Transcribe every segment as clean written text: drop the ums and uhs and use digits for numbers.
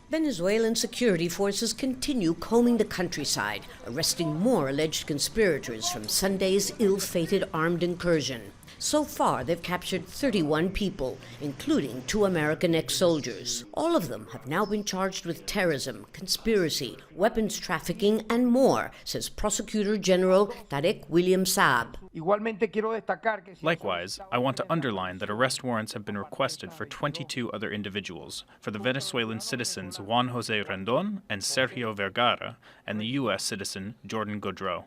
Venezuelan security forces continue combing the countryside, arresting more alleged conspirators from Sunday's ill-fated armed incursion. So far, they've captured 31 people, including 2 American ex-soldiers. All of them have now been charged with terrorism, conspiracy, weapons trafficking, and more, says Prosecutor General Tarek William Saab. Likewise, I want to underline that arrest warrants have been requested for 22 other individuals, for the Venezuelan citizens Juan José Rendón and Sergio Vergara, and the U.S. citizen Jordan Goudreau.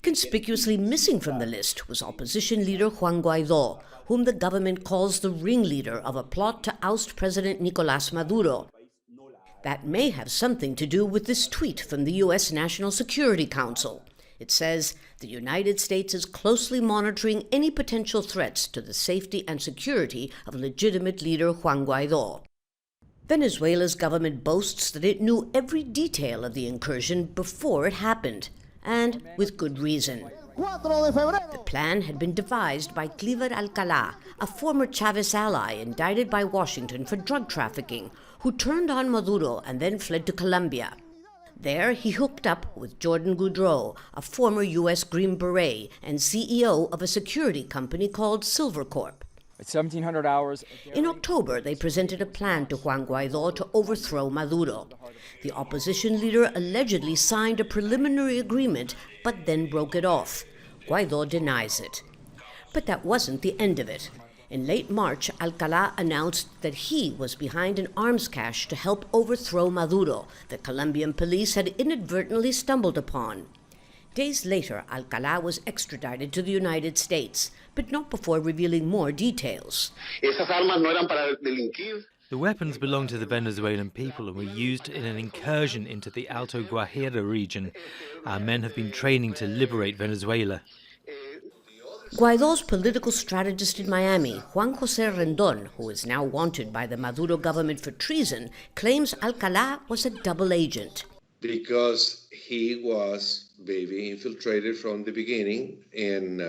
Conspicuously missing from the list was opposition leader Juan Guaidó, whom the government calls the ringleader of a plot to oust President Nicolás Maduro. That may have something to do with this tweet from the U.S. National Security Council. It says, the United States is closely monitoring any potential threats to the safety and security of legitimate leader Juan Guaidó. Venezuela's government boasts that it knew every detail of the incursion before it happened, and with good reason. The plan had been devised by Cliver Alcalá, a former Chavez ally indicted by Washington for drug trafficking, who turned on Maduro and then fled to Colombia. There, he hooked up with Jordan Goudreau, a former U.S. Green Beret and CEO of a security company called Silvercorp. At 1700 hours. In October, they presented a plan to Juan Guaidó to overthrow Maduro. The opposition leader allegedly signed a preliminary agreement, but then broke it off. Guaidó denies it. But that wasn't the end of it. In late March, Alcalá announced that he was behind an arms cache to help overthrow Maduro, that Colombian police had inadvertently stumbled upon. Days later, Alcalá was extradited to the United States, but not before revealing more details. The weapons belonged to the Venezuelan people and were used in an incursion into the Alto Guajira region. Our men have been training to liberate Venezuela. Guaidó's political strategist in Miami, Juan José Rendón, who is now wanted by the Maduro government for treason, claims Alcalá was a double agent. Because he was maybe infiltrated from the beginning, and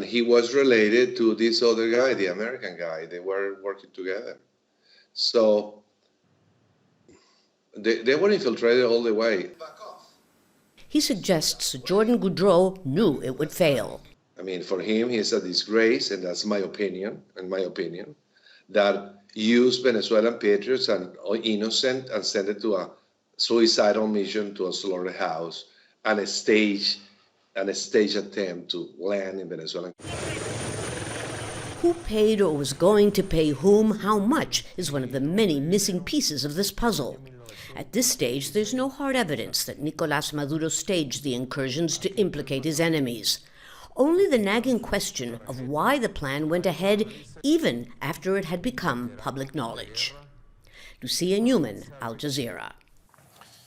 he was related to this other guy, the American guy. They were working together. So they were infiltrated all the way. He suggests Jordan Goudreau knew it would fail. I mean, for him, it's a disgrace, and that's my opinion, that use Venezuelan patriots and innocent and send it to a suicidal mission to a slaughterhouse and a stage attempt to land in Venezuela. Who paid or was going to pay whom how much is one of the many missing pieces of this puzzle. At this stage, there's no hard evidence that Nicolás Maduro staged the incursions to implicate his enemies. Only the nagging question of why the plan went ahead even after it had become public knowledge. Lucia Newman, Al Jazeera.